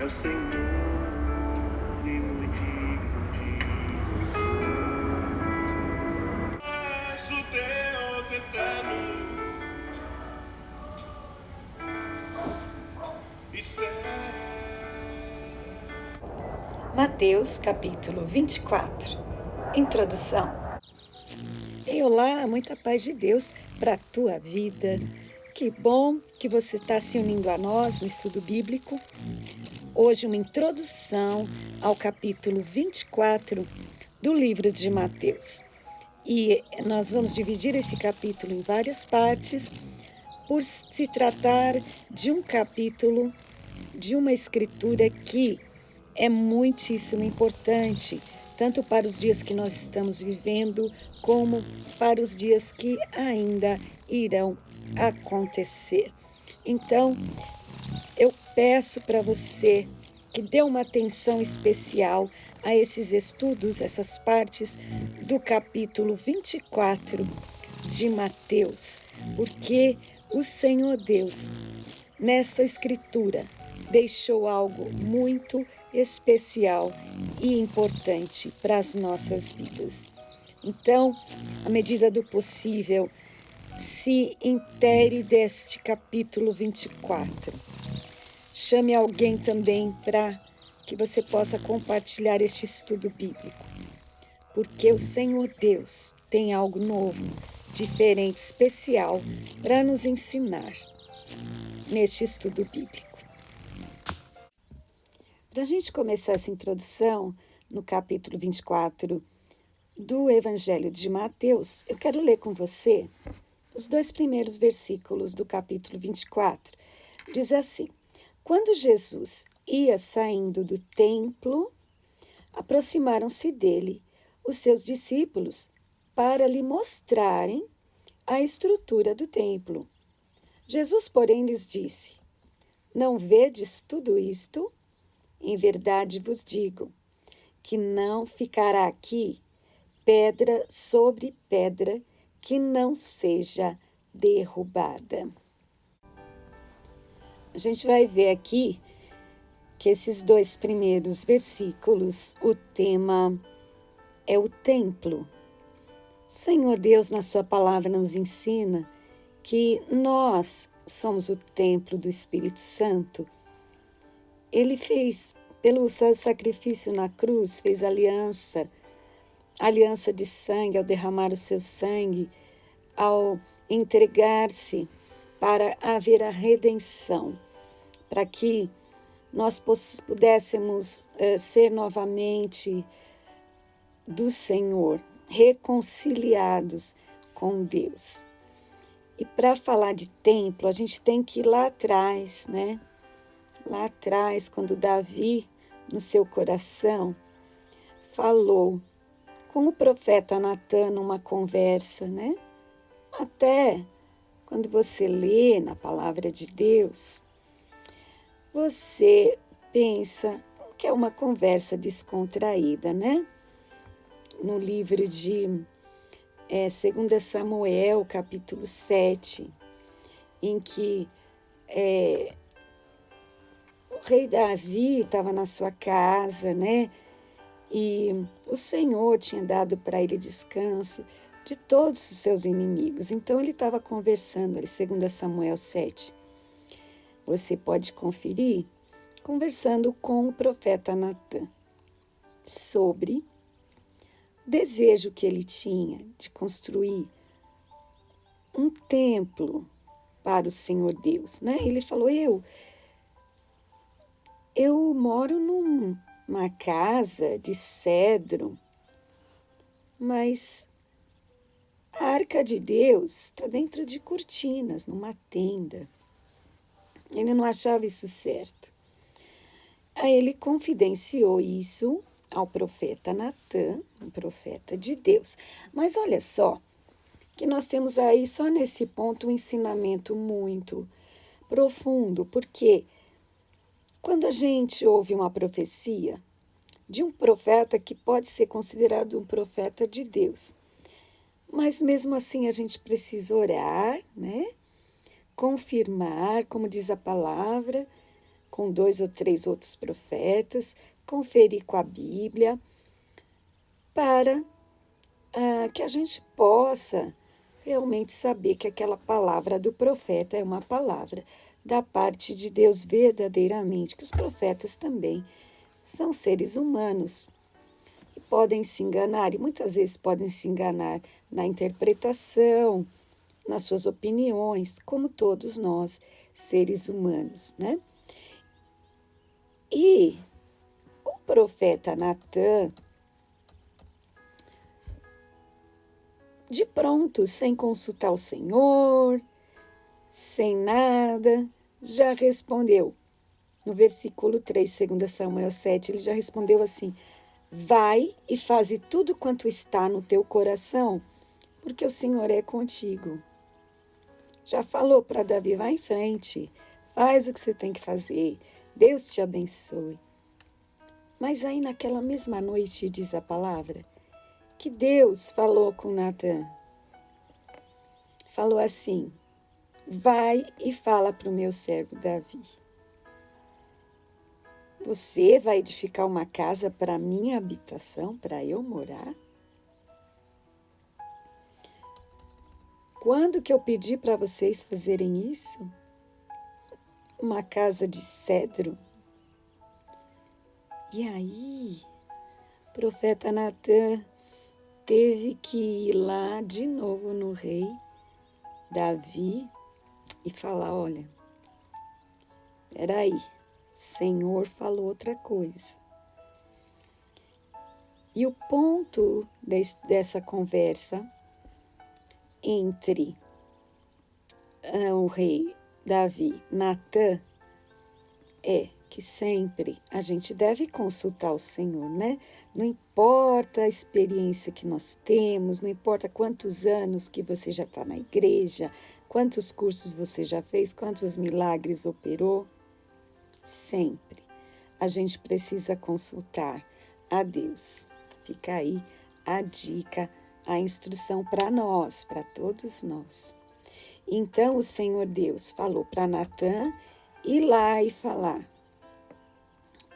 é o Senhor e muito digno de louvor. És o Deus eterno e certo. Mateus capítulo 24. Introdução. E olá, muita paz de Deus para a tua vida. Que bom que você está se unindo a nós no estudo bíblico. Hoje uma introdução ao capítulo 24 do livro de Mateus. E nós vamos dividir esse capítulo em várias partes, por se tratar de um capítulo, de uma escritura que é muitíssimo importante, tanto para os dias que nós estamos vivendo, como para os dias que ainda irão acontecer. Então, eu peço para você que dê uma atenção especial a esses estudos, essas partes do capítulo 24 de Mateus, porque o Senhor Deus, nessa escritura, deixou algo muito especial e importante para as nossas vidas. Então, à medida do possível, se intere deste capítulo 24. Chame alguém também para que você possa compartilhar este estudo bíblico, porque o Senhor Deus tem algo novo, diferente, especial para nos ensinar neste estudo bíblico. Para a gente começar essa introdução no capítulo 24 do Evangelho de Mateus, eu quero ler com você os 2 primeiros versículos do capítulo 24. Diz assim: Quando Jesus ia saindo do templo, aproximaram-se dele os seus discípulos para lhe mostrarem a estrutura do templo. Jesus, porém, lhes disse: Não vedes tudo isto? Em verdade vos digo que não ficará aqui pedra sobre pedra que não seja derrubada. A gente vai ver aqui que esses 2 primeiros versículos, o tema é o templo. O Senhor Deus, na sua palavra, nos ensina que nós somos o templo do Espírito Santo. Ele fez, pelo seu sacrifício na cruz, fez aliança de sangue, ao derramar o seu sangue, ao entregar-se para haver a redenção, para que nós pudéssemos ser novamente do Senhor, reconciliados com Deus. E para falar de templo, a gente tem que ir lá atrás, né? Lá atrás, quando Davi, no seu coração, falou com o profeta Natã numa conversa, né? Até quando você lê na palavra de Deus, você pensa que é uma conversa descontraída, né? No livro de 2 Samuel, capítulo 7, em que o rei Davi estava na sua casa, né? E o Senhor tinha dado para ele descanso de todos os seus inimigos. Então ele estava conversando, 2 Samuel 7. Você pode conferir, conversando com o profeta Natã sobre o desejo que ele tinha de construir um templo para o Senhor Deus, né? Ele falou: eu moro numa casa de cedro, mas a arca de Deus está dentro de cortinas, numa tenda. Ele não achava isso certo. Aí ele confidenciou isso ao profeta Natã, um profeta de Deus. Mas olha só, que nós temos aí só nesse ponto um ensinamento muito profundo, porque quando a gente ouve uma profecia de um profeta que pode ser considerado um profeta de Deus, mas mesmo assim a gente precisa orar, né? Confirmar, como diz a palavra, com 2 ou 3 outros profetas, conferir com a Bíblia, para que a gente possa realmente saber que aquela palavra do profeta é uma palavra da parte de Deus verdadeiramente, que os profetas também são seres humanos e podem se enganar, e muitas vezes podem se enganar na interpretação, nas suas opiniões, como todos nós, seres humanos, né? E o profeta Natã, de pronto, sem consultar o Senhor, sem nada, já respondeu. No versículo 3, 2 Samuel 7, ele já respondeu assim: vai e faze tudo quanto está no teu coração, porque o Senhor é contigo. Já falou para Davi: vai em frente, faz o que você tem que fazer, Deus te abençoe. Mas aí naquela mesma noite, diz a palavra, que Deus falou com Natã. Falou assim: vai e fala para o meu servo Davi. Você vai edificar uma casa para minha habitação, para eu morar? Quando que eu pedi para vocês fazerem isso? Uma casa de cedro? E aí, o profeta Natã teve que ir lá de novo no rei Davi e falar: olha, peraí, o Senhor falou outra coisa. E o ponto dessa conversa entre o rei Davi e Natã é que sempre a gente deve consultar o Senhor, né? Não importa a experiência que nós temos, não importa quantos anos que você já está na igreja, quantos cursos você já fez, quantos milagres operou, sempre a gente precisa consultar a Deus. Fica aí a dica, a instrução para nós, para todos nós. Então o Senhor Deus falou para Natã ir lá e falar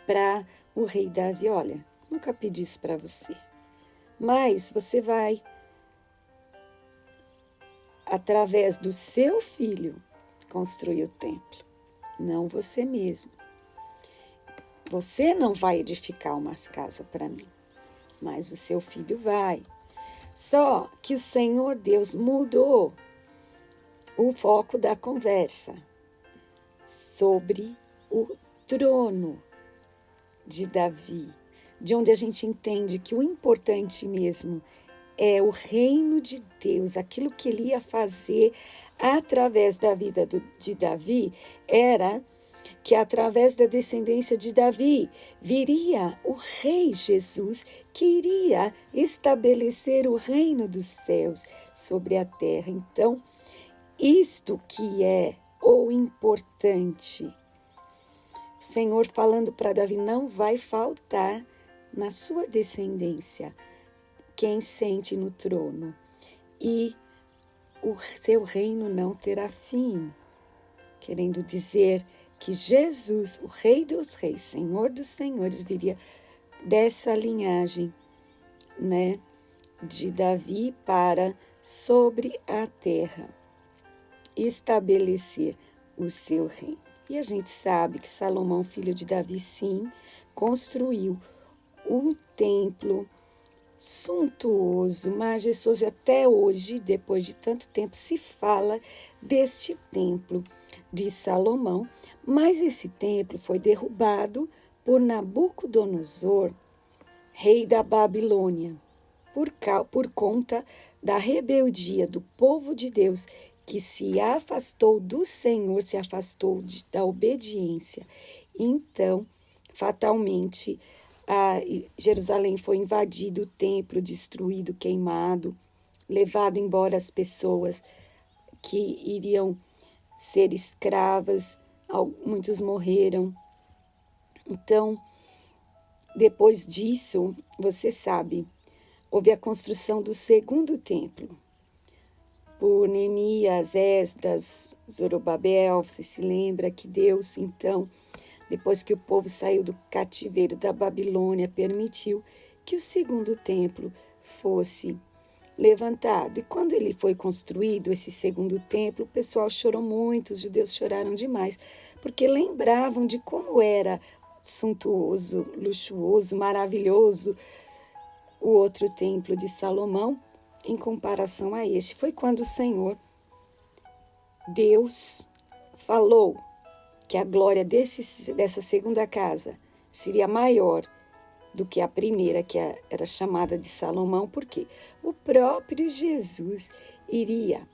para o rei Davi: olha, nunca pedi isso para você, mas você vai, através do seu filho, construir o templo, não você mesmo. Você não vai edificar uma casa para mim, mas o seu filho vai. Só que o Senhor Deus mudou o foco da conversa sobre o trono de Davi, de onde a gente entende que o importante mesmo é o reino de Deus, aquilo que ele ia fazer através da vida de Davi, era que através da descendência de Davi viria o rei Jesus, que iria estabelecer o reino dos céus sobre a terra. Então, isto que é o importante. O Senhor falando para Davi: não vai faltar na sua descendência quem sente no trono, e o seu reino não terá fim. Querendo dizer que Jesus, o Rei dos Reis, Senhor dos Senhores, viria dessa linhagem, né, de Davi para sobre a terra estabelecer o seu reino. E a gente sabe que Salomão, filho de Davi, sim, construiu um templo suntuoso, majestoso, e até hoje, depois de tanto tempo, se fala deste templo de Salomão, mas esse templo foi derrubado por Nabucodonosor, rei da Babilônia, por conta da rebeldia do povo de Deus, que se afastou do Senhor, se afastou da obediência. Então, fatalmente, Jerusalém foi invadido, o templo destruído, queimado, levado embora as pessoas que iriam ser escravas, muitos morreram. Então, depois disso, você sabe, houve a construção do segundo templo, por Neemias, Esdras, Zorobabel. Você se lembra que Deus, então, depois que o povo saiu do cativeiro da Babilônia, permitiu que o segundo templo fosse levantado. E quando ele foi construído, esse segundo templo, o pessoal chorou muito, os judeus choraram demais, porque lembravam de como era suntuoso, luxuoso, maravilhoso o outro templo de Salomão em comparação a este. Foi quando o Senhor, Deus, falou que a glória dessa segunda casa seria maior do que a primeira, que era chamada de Salomão, porque o próprio Jesus iria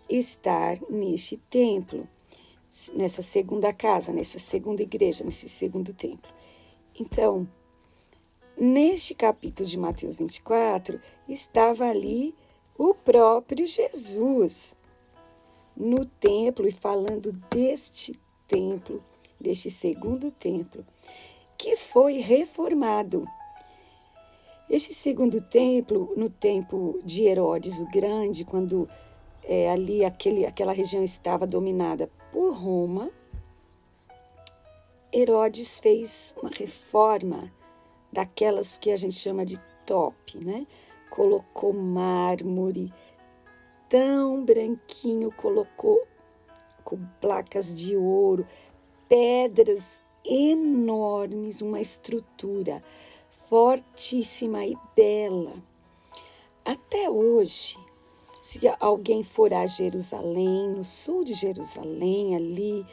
estar neste templo, nessa segunda casa, nessa segunda igreja, nesse segundo templo. Então, neste capítulo de Mateus 24, estava ali o próprio Jesus no templo e falando deste templo, deste segundo templo, que foi reformado. Esse segundo templo, no tempo de Herodes o Grande, quando ali aquela região estava dominada por Roma, Herodes fez uma reforma daquelas que a gente chama de top, né? Colocou mármore tão branquinho, colocou com placas de ouro, pedras enormes, uma estrutura fortíssima e bela. Até hoje, se alguém for a Jerusalém, no sul de Jerusalém, ali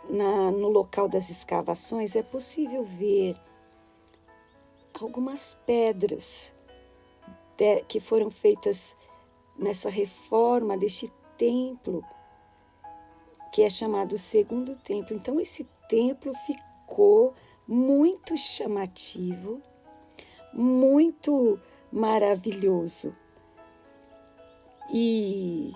no local das escavações, é possível ver algumas pedras que foram feitas nessa reforma deste templo, que é chamado Segundo Templo. Então, esse templo ficou muito chamativo, muito maravilhoso e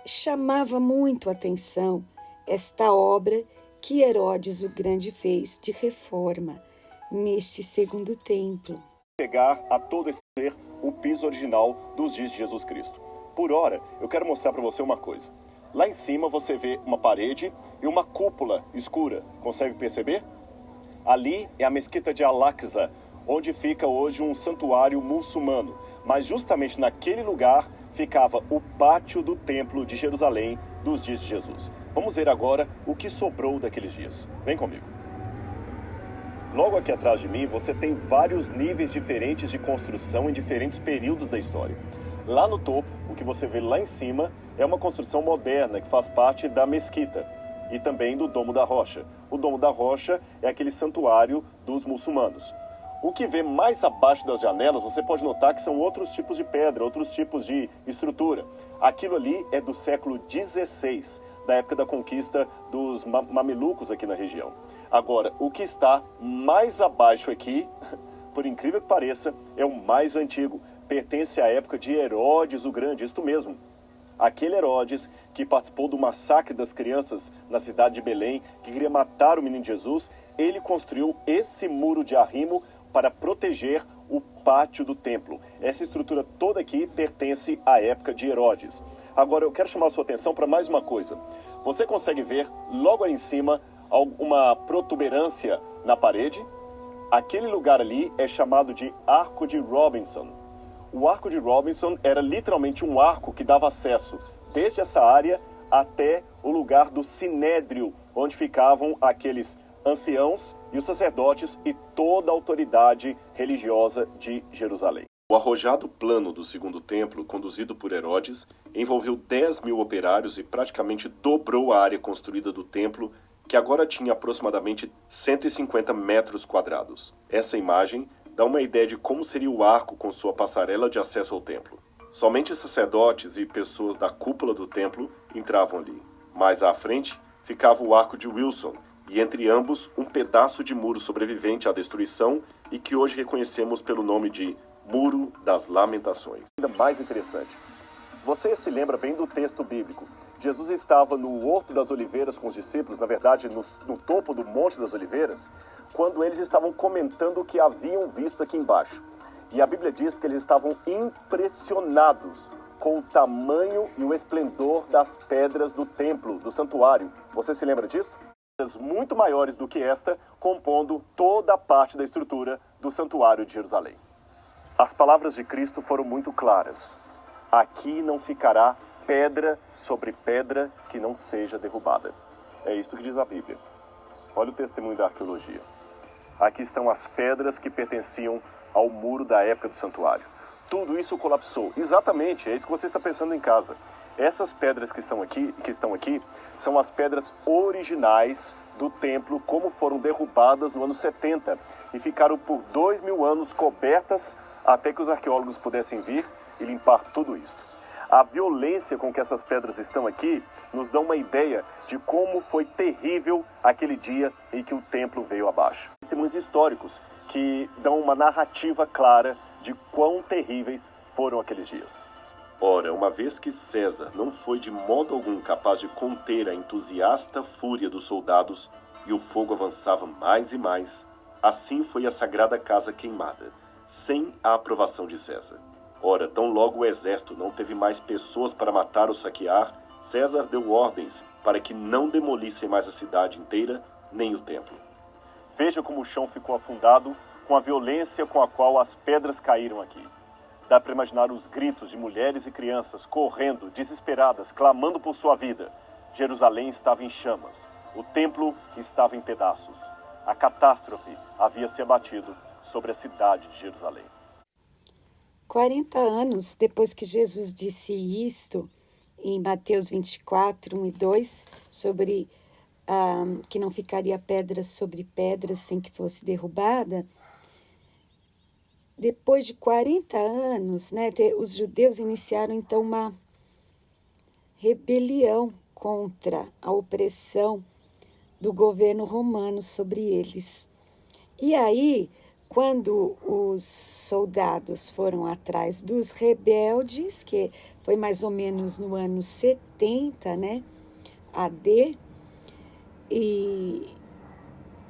chamava muito a atenção esta obra que Herodes o Grande fez de reforma neste segundo templo. Chegar a todo esse ser o piso original dos dias de Jesus Cristo. Por ora, eu quero mostrar para você uma coisa. Lá em cima você vê uma parede e uma cúpula escura. Consegue perceber? Ali é a mesquita de Al-Aqsa, onde fica hoje um santuário muçulmano. Mas justamente naquele lugar ficava o pátio do templo de Jerusalém dos dias de Jesus. Vamos ver agora o que sobrou daqueles dias. Vem comigo. Logo aqui atrás de mim, você tem vários níveis diferentes de construção em diferentes períodos da história. Lá no topo, o que você vê lá em cima é uma construção moderna que faz parte da mesquita e também do Domo da Rocha. O Domo da Rocha é aquele santuário dos muçulmanos. O que vê mais abaixo das janelas, você pode notar que são outros tipos de pedra, outros tipos de estrutura. Aquilo ali é do século XVI, da época da conquista dos mamelucos aqui na região. Agora, o que está mais abaixo aqui, por incrível que pareça, é o mais antigo. Pertence à época de Herodes o Grande, isto mesmo. Aquele Herodes que participou do massacre das crianças na cidade de Belém, que queria matar o menino Jesus, ele construiu esse muro de arrimo para proteger o pátio do templo. Essa estrutura toda aqui pertence à época de Herodes. Agora, eu quero chamar a sua atenção para mais uma coisa. Você consegue ver logo ali em cima uma protuberância na parede? Aquele lugar ali é chamado de Arco de Robinson. O Arco de Robinson era literalmente um arco que dava acesso desde essa área até o lugar do Sinédrio, onde ficavam aqueles anciãos e os sacerdotes e toda a autoridade religiosa de Jerusalém. O arrojado plano do segundo templo, conduzido por Herodes, envolveu 10.000 operários e praticamente dobrou a área construída do templo, que agora tinha aproximadamente 150 metros quadrados. Essa imagem dá uma ideia de como seria o arco com sua passarela de acesso ao templo. Somente sacerdotes e pessoas da cúpula do templo entravam ali. Mais à frente ficava o arco de Wilson, e entre ambos um pedaço de muro sobrevivente à destruição e que hoje reconhecemos pelo nome de Muro das Lamentações. Ainda mais interessante, você se lembra bem do texto bíblico. Jesus estava no Horto das Oliveiras com os discípulos, na verdade no topo do Monte das Oliveiras, quando eles estavam comentando o que haviam visto aqui embaixo. E a Bíblia diz que eles estavam impressionados com o tamanho e o esplendor das pedras do templo, do santuário. Você se lembra disso? muito maiores do que esta, compondo toda a parte da estrutura do Santuário de Jerusalém. As palavras de Cristo foram muito claras. Aqui não ficará pedra sobre pedra que não seja derrubada. É isto que diz a Bíblia. Olha o testemunho da arqueologia. Aqui estão as pedras que pertenciam ao muro da época do santuário. Tudo isso colapsou. Exatamente, é isso que você está pensando em casa. Essas pedras que estão aqui são as pedras originais do templo, como foram derrubadas no ano 70 e ficaram por 2000 anos cobertas até que os arqueólogos pudessem vir e limpar tudo isso. A violência com que essas pedras estão aqui nos dá uma ideia de como foi terrível aquele dia em que o templo veio abaixo. Testemunhos históricos que dão uma narrativa clara de quão terríveis foram aqueles dias. Ora, uma vez que César não foi de modo algum capaz de conter a entusiasta fúria dos soldados e o fogo avançava mais e mais, assim foi a sagrada casa queimada, sem a aprovação de César. Ora, tão logo o exército não teve mais pessoas para matar ou saquear, César deu ordens para que não demolissem mais a cidade inteira, nem o templo. Veja como o chão ficou afundado com a violência com a qual as pedras caíram aqui. Dá para imaginar os gritos de mulheres e crianças correndo, desesperadas, clamando por sua vida. Jerusalém estava em chamas. O templo estava em pedaços. A catástrofe havia se abatido sobre a cidade de Jerusalém. 40 anos depois que Jesus disse isto, em Mateus 24, 1 e 2, sobre que não ficaria pedra sobre pedra sem que fosse derrubada, depois de 40 anos, né, os judeus iniciaram então uma rebelião contra a opressão do governo romano sobre eles. E aí, quando os soldados foram atrás dos rebeldes, que foi mais ou menos no ano 70, né, AD, e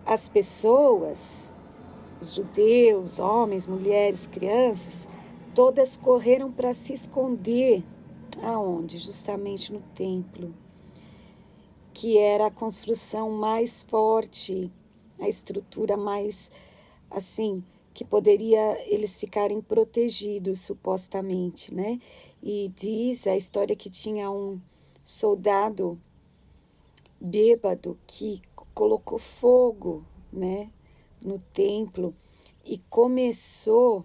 as pessoas, os judeus, homens, mulheres, crianças, todas correram para se esconder. Aonde? Justamente no templo, que era a construção mais forte, a estrutura mais, assim, que poderia eles ficarem protegidos, supostamente, né? E diz a história que tinha um soldado bêbado que colocou fogo, né, no templo e começou,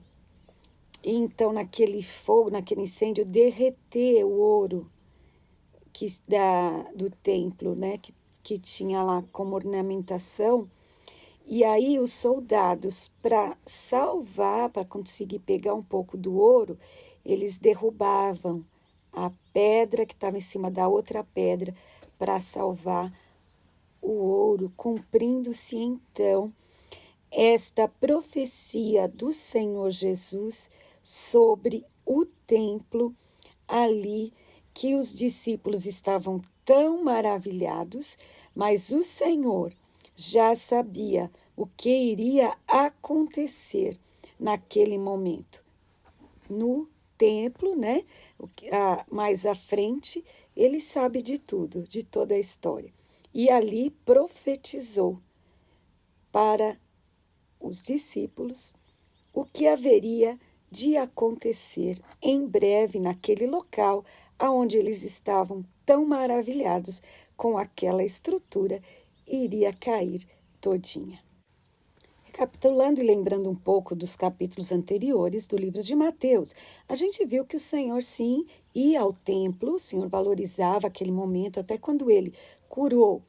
então, naquele fogo, naquele incêndio, derreter o ouro do templo, né, que tinha lá como ornamentação. E aí os soldados, para salvar, para conseguir pegar um pouco do ouro, eles derrubavam a pedra que estava em cima da outra pedra para salvar o ouro, cumprindo-se então esta profecia do Senhor Jesus sobre o templo ali, que os discípulos estavam tão maravilhados, mas o Senhor já sabia o que iria acontecer naquele momento. No templo, né? Mais à frente, ele sabe de tudo, de toda a história. E ali profetizou para os discípulos o que haveria de acontecer em breve naquele local aonde eles estavam tão maravilhados com aquela estrutura, iria cair todinha. Recapitulando e lembrando um pouco dos capítulos anteriores do livro de Mateus, a gente viu que o Senhor, sim, ia ao templo, o Senhor valorizava aquele momento, até quando ele curou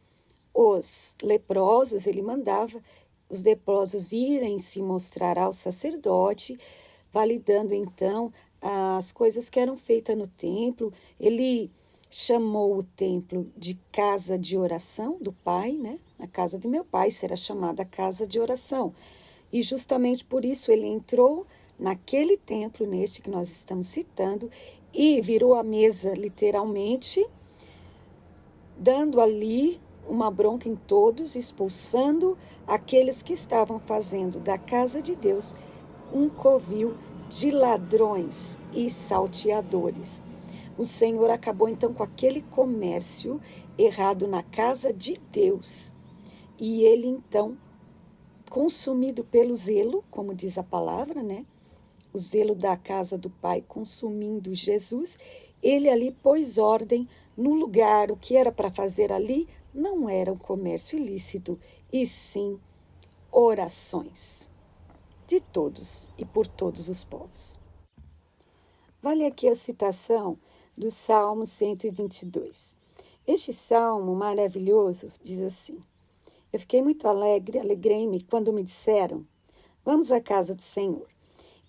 os leprosos, ele mandava os leprosos irem se mostrar ao sacerdote, validando então as coisas que eram feitas no templo. Ele chamou o templo de casa de oração do Pai, né? A casa de meu Pai será chamada casa de oração. E justamente por isso ele entrou naquele templo, neste que nós estamos citando, e virou a mesa literalmente, dando ali uma bronca em todos, expulsando aqueles que estavam fazendo da casa de Deus um covil de ladrões e salteadores. O Senhor acabou então com aquele comércio errado na casa de Deus E ele, então, consumido pelo zelo, como diz a palavra, né? O zelo da casa do Pai consumindo Jesus, ele ali pôs ordem no lugar. O que era para fazer ali não era um comércio ilícito, e sim orações de todos e por todos os povos. Vale aqui a citação do Salmo 122. Este salmo maravilhoso diz assim: Eu fiquei muito alegre, alegrei-me quando me disseram, vamos à casa do Senhor.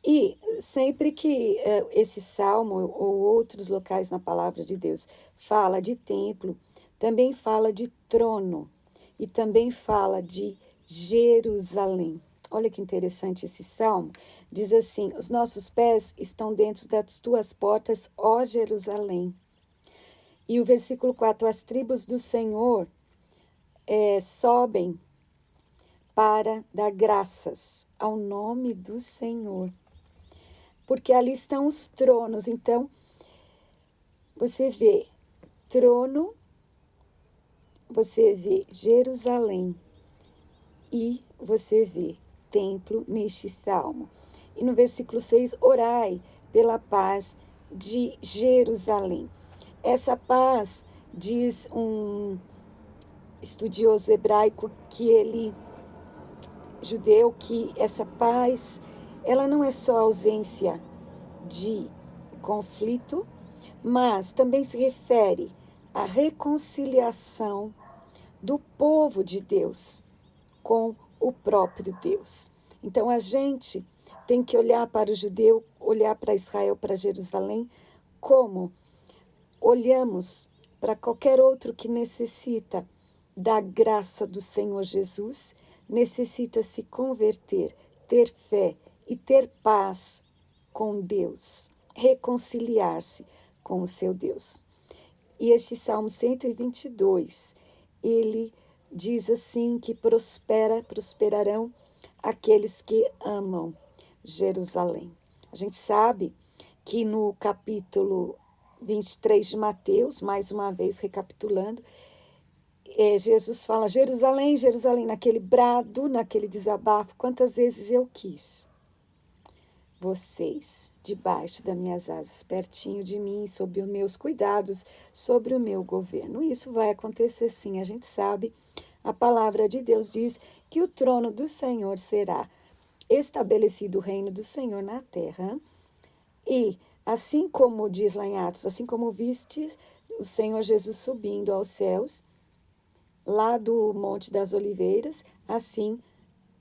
E sempre que esse salmo ou outros locais na palavra de Deus fala de templo, também fala de trono e também fala de Jerusalém. Olha que interessante esse salmo. Diz assim: os nossos pés estão dentro das tuas portas, ó Jerusalém. E o versículo 4, as tribos do Senhor sobem para dar graças ao nome do Senhor. Porque ali estão os tronos. Então, você vê trono, você vê Jerusalém e você vê templo neste salmo. E no versículo 6, orai pela paz de Jerusalém. Essa paz, diz um estudioso hebraico judeu, que essa paz, ela não é só ausência de conflito, mas também se refere à reconciliação do povo de Deus com o próprio Deus. Então a gente tem que olhar para o judeu, olhar para Israel, para Jerusalém, como olhamos para qualquer outro que necessita da graça do Senhor Jesus, necessita se converter, ter fé e ter paz com Deus, reconciliar-se com o seu Deus. E este Salmo 122, ele diz assim que prosperarão aqueles que amam Jerusalém. A gente sabe que no capítulo 23 de Mateus, mais uma vez recapitulando, Jesus fala: Jerusalém, Jerusalém, naquele brado, naquele desabafo, quantas vezes eu quis vocês debaixo das minhas asas, pertinho de mim, sob os meus cuidados, sobre o meu governo. Isso vai acontecer sim, a gente sabe. A palavra de Deus diz que o trono do Senhor será estabelecido, o reino do Senhor na terra. E assim como diz lá em Atos, assim como viste o Senhor Jesus subindo aos céus, lá do Monte das Oliveiras, assim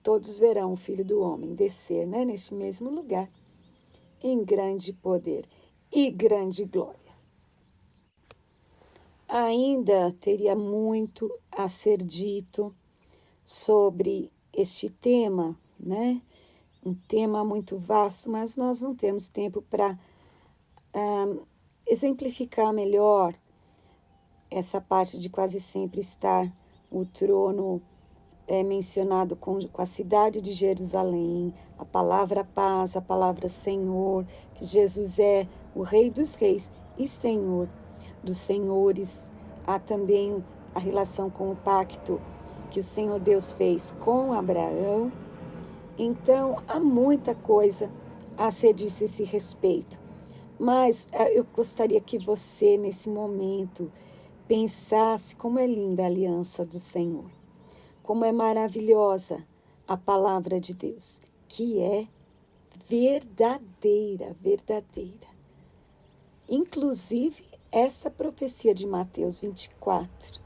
todos verão o Filho do Homem descer, neste mesmo lugar, em grande poder e grande glória. Ainda teria muito a ser dito sobre este tema, Um tema muito vasto, mas nós não temos tempo para exemplificar melhor essa parte de quase sempre estar o trono mencionado com a cidade de Jerusalém, a palavra paz, a palavra Senhor, que Jesus é o Rei dos Reis e Senhor dos Senhores. Há também a relação com o pacto que o Senhor Deus fez com Abraão. Então, há muita coisa a ser dito a esse respeito. Mas eu gostaria que você, nesse momento, pensasse como é linda a aliança do Senhor. Como é maravilhosa a palavra de Deus, que é verdadeira, verdadeira. Inclusive, essa profecia de Mateus 24.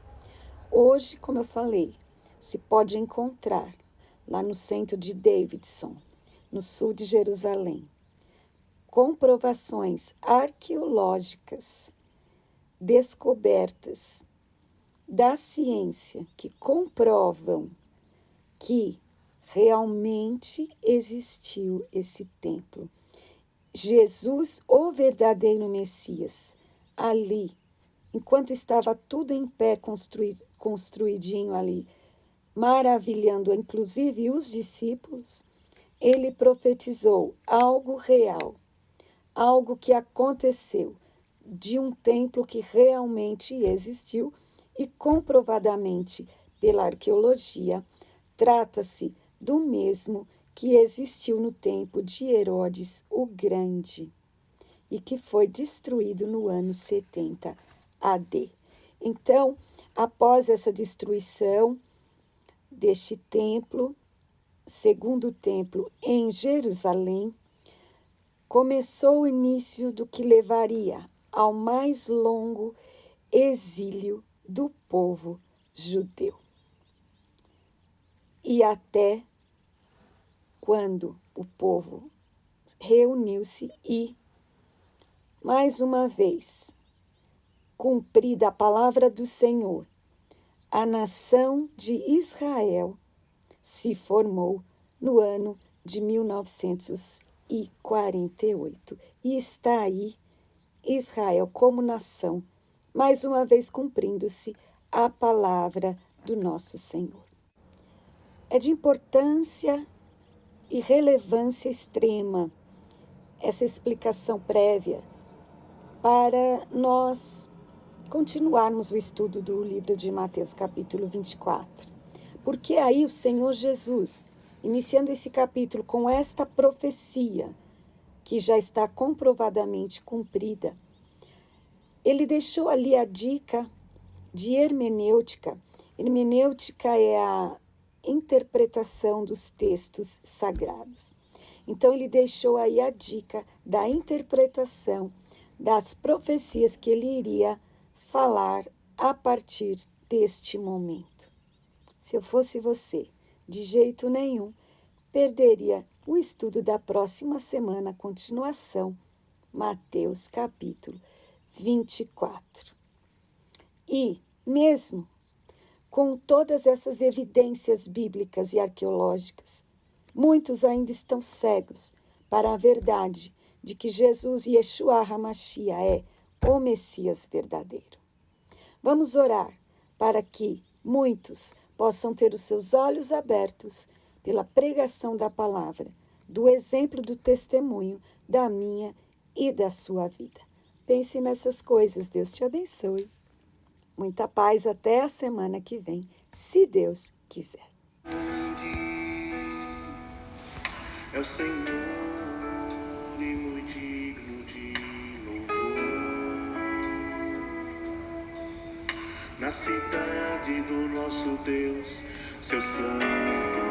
Hoje, como eu falei, se pode encontrar lá no centro de Davidson, no sul de Jerusalém, comprovações arqueológicas, descobertas da ciência que comprovam que realmente existiu esse templo. Jesus, o verdadeiro Messias, ali, enquanto estava tudo em pé, construidinho ali, maravilhando inclusive os discípulos, ele profetizou algo real, algo que aconteceu, de um templo que realmente existiu e comprovadamente pela arqueologia, trata-se do mesmo que existiu no tempo de Herodes o Grande e que foi destruído no ano 70 AD. Então, após essa destruição deste templo, segundo templo em Jerusalém, começou o início do que levaria ao mais longo exílio do povo judeu. E até quando o povo reuniu-se e, mais uma vez, cumprida a palavra do Senhor, a nação de Israel se formou no ano de 1948. E está aí Israel como nação, mais uma vez cumprindo-se a palavra do nosso Senhor. É de importância e relevância extrema essa explicação prévia para nós continuarmos o estudo do livro de Mateus, capítulo 24. Porque aí o Senhor Jesus, iniciando esse capítulo com esta profecia, que já está comprovadamente cumprida, ele deixou ali a dica de hermenêutica. Hermenêutica é a interpretação dos textos sagrados. Então, ele deixou aí a dica da interpretação das profecias que ele iria falar a partir deste momento. Se eu fosse você, de jeito nenhum, perderia o estudo da próxima semana, continuação, Mateus capítulo 24. E, mesmo com todas essas evidências bíblicas e arqueológicas, muitos ainda estão cegos para a verdade de que Jesus Yeshua HaMashiach é o Messias verdadeiro. Vamos orar para que muitos possam ter os seus olhos abertos pela pregação da palavra, do exemplo do testemunho da minha e da sua vida. Pense nessas coisas. Deus te abençoe. Muita paz até a semana que vem, se Deus quiser. É o Senhor e muito digno de louvor. Na cidade do nosso Deus, seu santo